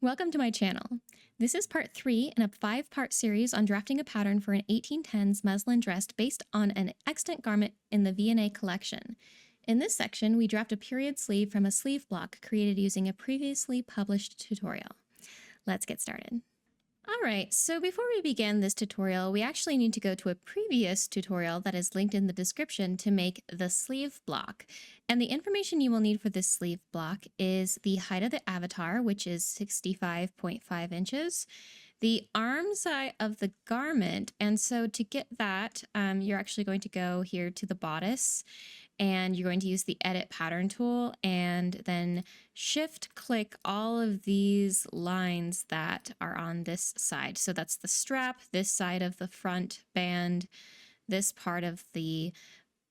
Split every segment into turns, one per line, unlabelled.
Welcome to my channel. This is part 3 in a 5-part series on drafting a pattern for an 1810s muslin dress based on an extant garment in the V&A collection. In this section, we draft a period sleeve from a sleeve block created using a previously published tutorial. Let's get started. Alright, so before we begin this tutorial, we actually need to go to a previous tutorial that is linked in the description to make the sleeve block. And the information you will need for this sleeve block is the height of the avatar, which is 65.5 inches, the arm side of the garment, and so to get that, you're actually going to go here to the bodice, and you're going to use the edit pattern tool and then shift click all of these lines that are on this side. So that's the strap, this side of the front band, this part of the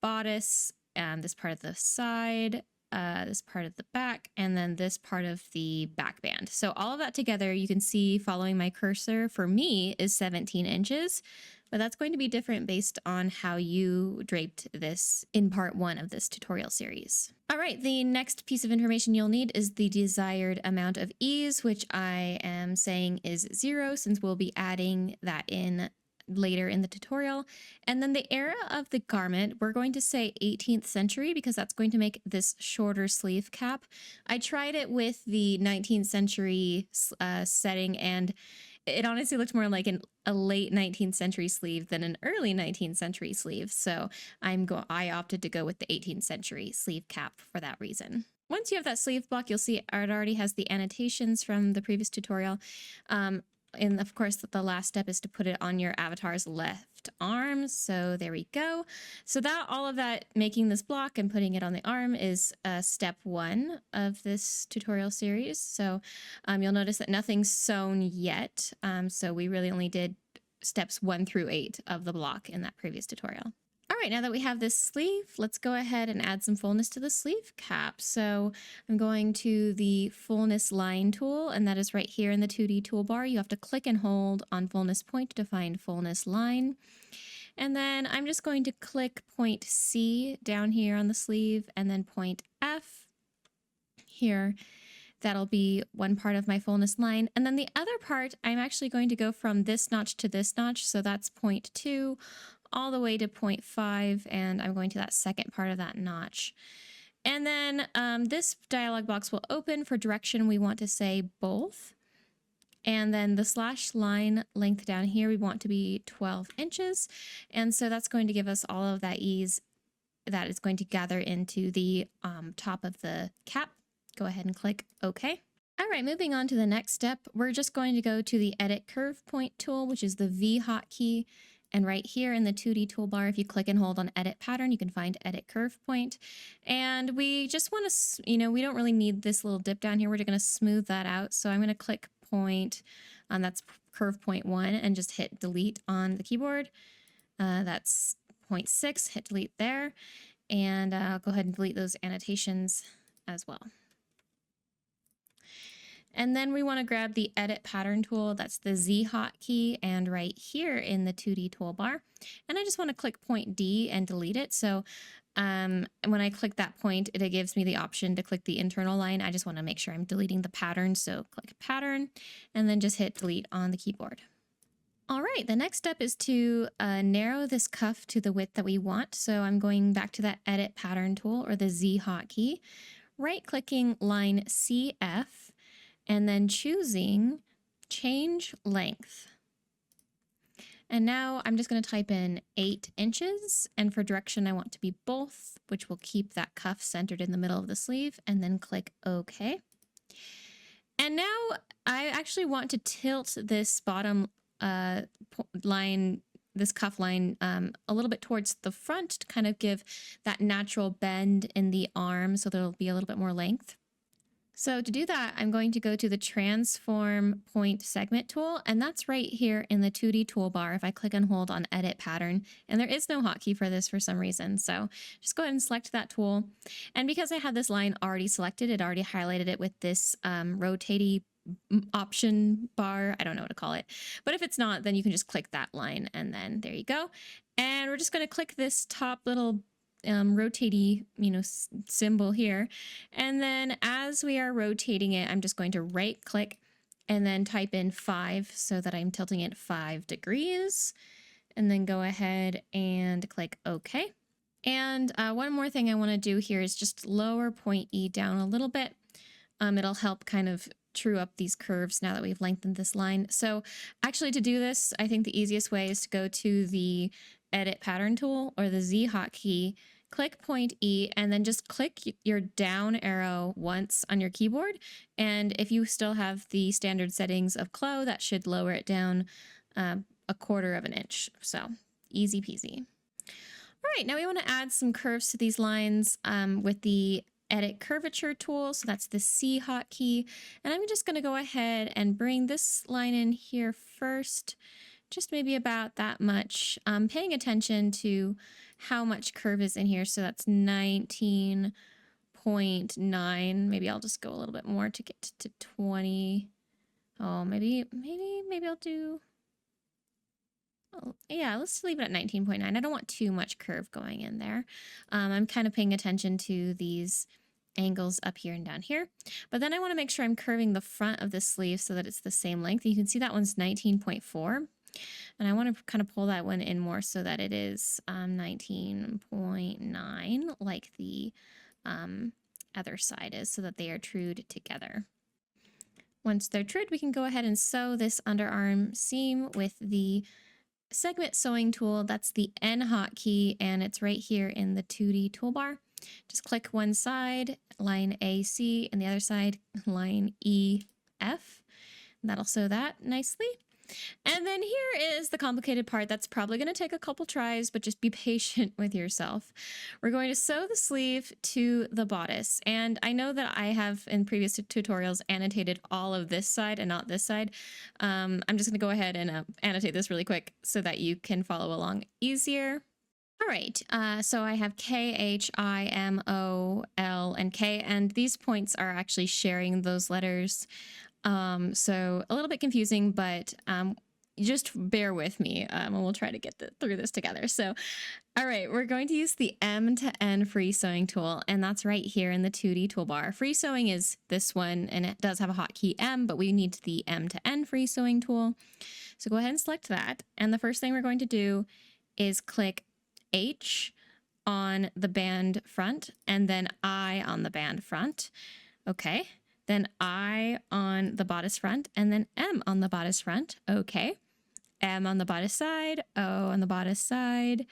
bodice, this part of the side, this part of the back, and then this part of the back band. So all of that together, you can see following my cursor, for me is 17 inches. But that's going to be different based on how you draped this in part 1 of this tutorial series. All right, the next piece of information you'll need is the desired amount of ease, which I am saying is 0 since we'll be adding that in later in the tutorial. And then the era of the garment, we're going to say 18th century because that's going to make this shorter sleeve cap. I tried it with the 19th century setting, and it honestly looks more like a late 19th century sleeve than an early 19th century sleeve. So I opted to go with the 18th century sleeve cap for that reason. Once you have that sleeve block, you'll see it already has the annotations from the previous tutorial. And of course, the last step is to put it on your avatar's left arm. So there we go. So all of that, making this block and putting it on the arm is step 1 of this tutorial series. So you'll notice that nothing's sewn yet. So we really only did steps 1 through 8 of the block in that previous tutorial. All right, now that we have this sleeve, let's go ahead and add some fullness to the sleeve cap. So I'm going to the fullness line tool, and that is right here in the 2D toolbar. You have to click and hold on fullness point to find fullness line. And then I'm just going to click point C down here on the sleeve and then point F here. That'll be one part of my fullness line. And then the other part, I'm actually going to go from this notch to this notch. So that's point 2 all the way to 0.5, and I'm going to that second part of that notch. And then this dialog box will open for direction. We want to say both. And then the slash line length down here, we want to be 12 inches. And so that's going to give us all of that ease that is going to gather into the top of the cap. Go ahead and click OK. All right, moving on to the next step, we're just going to go to the Edit Curve Point tool, which is the V hotkey. And right here in the 2D toolbar, if you click and hold on Edit Pattern, you can find Edit Curve Point. And we just want to, we don't really need this little dip down here. We're just going to smooth that out. So I'm going to click point, that's curve point 1, and just hit delete on the keyboard. That's 0.6, hit delete there. And I'll go ahead and delete those annotations as well. And then we want to grab the Edit Pattern tool. That's the Z hotkey, and right here in the 2D toolbar. And I just want to click point D and delete it. So when I click that point, it gives me the option to click the internal line. I just want to make sure I'm deleting the pattern. So click Pattern, and then just hit delete on the keyboard. All right, the next step is to narrow this cuff to the width that we want. So I'm going back to that Edit Pattern tool, or the Z hotkey, right-clicking line CF, and then choosing change length. And now I'm just going to type in 8 inches, and for direction I want to be both, which will keep that cuff centered in the middle of the sleeve, and then click OK. And now I actually want to tilt this bottom line, this cuff line, a little bit towards the front to kind of give that natural bend in the arm so there'll be a little bit more length. So to do that, I'm going to go to the Transform Point Segment tool, and that's right here in the 2D toolbar if I click and hold on Edit Pattern. And there is no hotkey for this for some reason, so just go ahead and select that tool. And because I had this line already selected, it already highlighted it with this rotating option bar. I don't know what to call it, but if it's not, then you can just click that line, and then there you go. And we're just going to click this top little rotatey, symbol here. And then as we are rotating it, I'm just going to right click and then type in 5 so that I'm tilting it 5 degrees, and then go ahead and click OK. And one more thing I want to do here is just lower point E down a little bit. It'll help kind of true up these curves now that we've lengthened this line. So actually to do this, I think the easiest way is to go to the Edit Pattern tool or the Z hotkey, click point E, and then just click your down arrow once on your keyboard. And if you still have the standard settings of CLO, that should lower it down 1/4 of an inch. So easy peasy. All right, now we want to add some curves to these lines with the Edit Curvature tool. So that's the C hotkey. And I'm just going to go ahead and bring this line in here first, just maybe about that much, paying attention to how much curve is in here. So that's 19.9. Maybe I'll just go a little bit more to get to 20. Oh, maybe I'll do... yeah, let's leave it at 19.9. I don't want too much curve going in there. I'm kind of paying attention to these angles up here and down here. But then I want to make sure I'm curving the front of the sleeve so that it's the same length. You can see that one's 19.4. And I want to kind of pull that one in more so that it is 19.9 like the other side is, so that they are trued together. Once they're trued, we can go ahead and sew this underarm seam with the segment sewing tool. That's the N hotkey, and it's right here in the 2D toolbar. Just click one side, line AC, and the other side, line EF. And that'll sew that nicely. And then here is the complicated part that's probably going to take a couple tries, but just be patient with yourself. We're going to sew the sleeve to the bodice. And I know that I have in previous tutorials annotated all of this side and not this side. I'm just going to go ahead and annotate this really quick so that you can follow along easier. All right, so I have K, H, I, M, O, L, and K, and these points are actually sharing those letters. So a little bit confusing, but just bear with me and we'll try to get through this together. So, all right, we're going to use the M to N free sewing tool, and that's right here in the 2D toolbar. Free sewing is this one, and it does have a hotkey M, but we need the M to N free sewing tool. So go ahead and select that. And the first thing we're going to do is click H on the band front and then I on the band front. Okay. Then I on the bodice front and then M on the bodice front. Okay. M on the bodice side, O on the bodice side,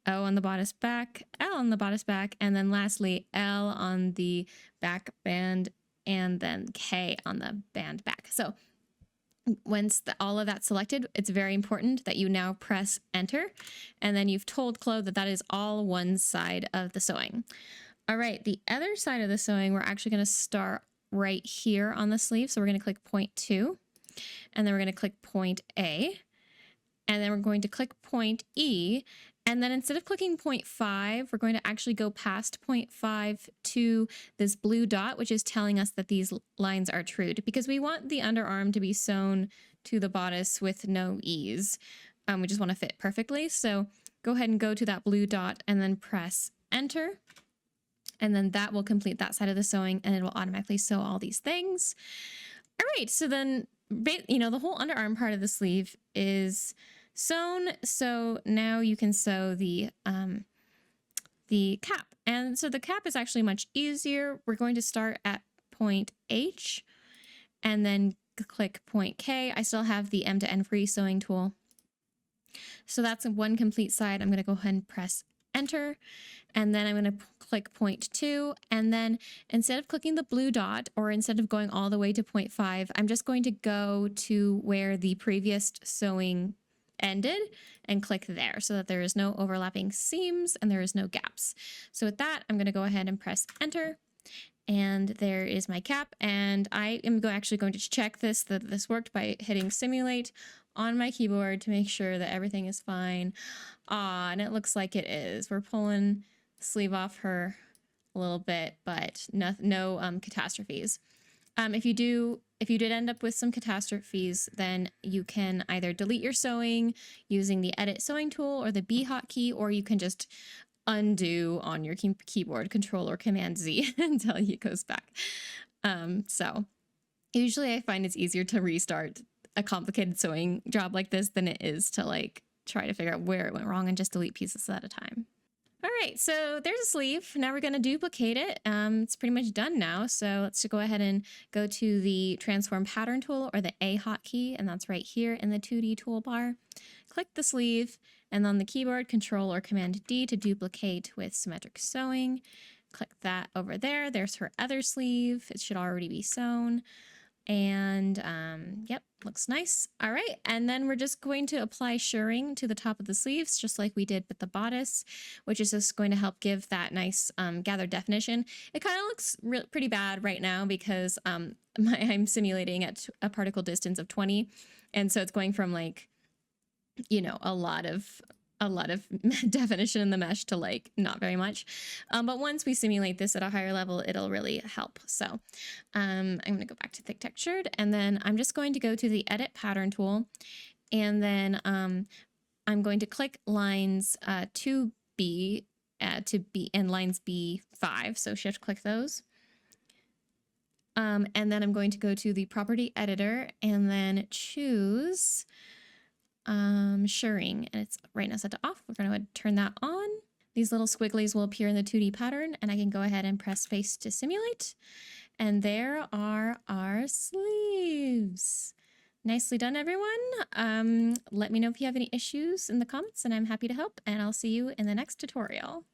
O on the bodice back, L on the bodice back, and then lastly L on the back band and then K on the band back. So once all of that's selected, it's very important that you now press enter, and then you've told CLO that that is all one side of the sewing. All right, the other side of the sewing, we're actually going to start right here on the sleeve. So we're going to click point 2, and then we're going to click point A, and then we're going to click point E, and then instead of clicking point 5, we're going to actually go past point 5 to this blue dot, which is telling us that these lines are trued, because we want the underarm to be sewn to the bodice with no ease. We just want to fit perfectly. So go ahead and go to that blue dot and then press enter. And then that will complete that side of the sewing, and it will automatically sew all these things. All right, so then, you know, the whole underarm part of the sleeve is sewn. So now you can sew the cap. And so the cap is actually much easier. We're going to start at point H and then click point K. I still have the M to N free sewing tool. So that's one complete side. I'm going to go ahead and press enter, and then I'm going to click point 2, and then instead of clicking the blue dot, or instead of going all the way to point 5, I'm just going to go to where the previous sewing ended and click there so that there is no overlapping seams and there is no gaps. So with that, I'm going to go ahead and press enter, and there is my cap. And I am actually going to check that this worked by hitting simulate on my keyboard to make sure that everything is fine. And it looks like it is. We're pulling the sleeve off her a little bit, but no catastrophes. If you did end up with some catastrophes, then you can either delete your sewing using the edit sewing tool or the B hotkey, or you can just undo on your keyboard, Control or Command Z until it goes back. So Usually I find it's easier to restart a complicated sewing job like this than it is to like try to figure out where it went wrong and just delete pieces at a time. All right, so there's a sleeve. Now we're going to duplicate it. It's pretty much done now. So let's go ahead and go to the transform pattern tool, or the A hotkey, and that's right here in the 2D toolbar. Click the sleeve, and on the keyboard, Control or Command D to duplicate with symmetric sewing. Click that over there. There's her other sleeve. It should already be sewn. And yep, looks nice. All right, and then we're just going to apply shirring to the top of the sleeves, just like we did with the bodice, which is just going to help give that nice gathered definition. It kind of looks pretty bad right now because I'm simulating at a particle distance of 20, and so it's going from like, you know, a lot of definition in the mesh to like not very much. But once we simulate this at a higher level, it'll really help. So I'm going to go back to thick textured, and then I'm just going to go to the edit pattern tool, and then I'm going to click lines 2B to B and lines B5. So shift click those. And then I'm going to go to the property editor and then choose shirring, and it's right now set to off. We're going to turn that on. These little squigglies will appear in the 2D pattern, and I can go ahead and press space to simulate. And there are our sleeves. Nicely done, everyone. Let me know if you have any issues in the comments, and I'm happy to help, and I'll see you in the next tutorial.